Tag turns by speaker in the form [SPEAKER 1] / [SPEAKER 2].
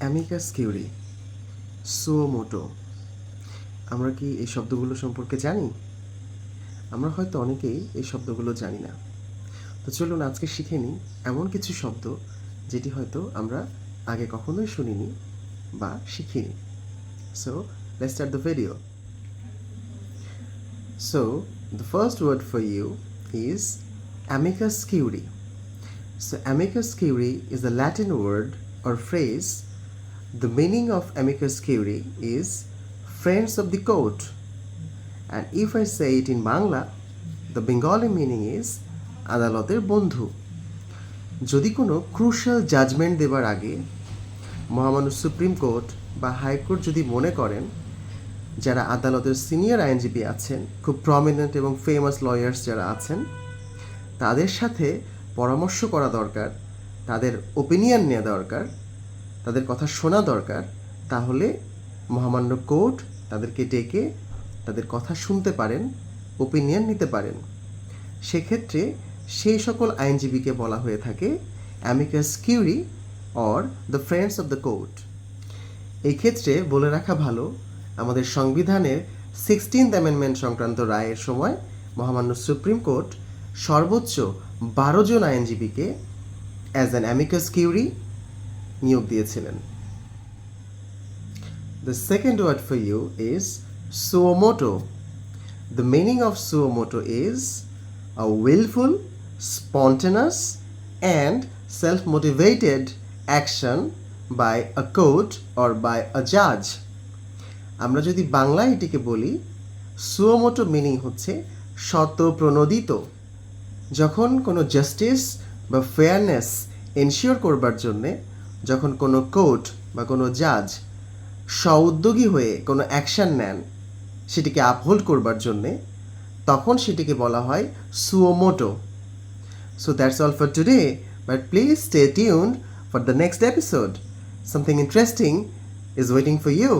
[SPEAKER 1] Amicus curiae, সুওমোটো, আমরা কি এই শব্দগুলো সম্পর্কে জানি? আমরা হয়তো অনেকেই এই শব্দগুলো জানি না। তো চলুন আজকে শিখে নিই এমন কিছু শব্দ যেটি হয়তো আমরা আগে কখনোই শুনিনি বা শিখিনি। So let's start the video. So the first word for you is amicus curiae. So amicus curiae is a Latin word or phrase. The meaning of amicus curiae is friends of the court. And if I say it in Bangla, the Bengali meaning is আদালতের বন্ধু। যদি কোনো crucial judgement দেবার আগে মহামান্য supreme court বা high court যদি মনে করেন যারা আদালতের সিনিয়র আইনজীবী আছেন, খুব প্রমিনেন্ট এবং ফেমাস লয়ার্স যারা আছেন, তাদের সাথে পরামর্শ করা দরকার, তাদের ওপিনিয়ন নেওয়া দরকার, তাদের কথা শোনা দরকার, তাহলে মহামান্য কোর্ট তাদেরকে ডেকে তাদের কথা শুনতে পারেন, ওপিনিয়ন নিতে পারেন। সেক্ষেত্রে সেই সকল আইনজীবীকে বলা হয়ে থাকে amicus curiae or the friends of the court. এই ক্ষেত্রে বলে রাখা ভালো, আমাদের সংবিধানের 16th অ্যামেন্ডমেন্ট সংক্রান্ত রায়ের সময় মহামান্য সুপ্রিম কোর্ট সর্বোচ্চ 12 জন আইনজীবীকে অ্যাজ অ্যান অ্যামিকাস কিউরি নিয়োগ দিয়েছিলেন। The second word for you is suomoto. The meaning of suomoto is a willful, spontaneous and self-motivated action by a court or by a judge. আমরা যদি বাংলায় এটিকে বলি, সুওমোটো meaning হচ্ছে স্বতঃপ্রণোদিত। যখন কোনো জাস্টিস বা ফেয়ারনেস এনশিওর করবার জন্যে যখন কোনো কোর্ট বা কোনো জাজ স্বউদ্যোগী হয়ে কোনো অ্যাকশান নেন সেটিকে আপহোল্ড করবার জন্যে, তখন সেটিকে বলা হয় সুওমোটো। So that's all for today, but please stay tuned for the next episode. Something interesting is waiting for you.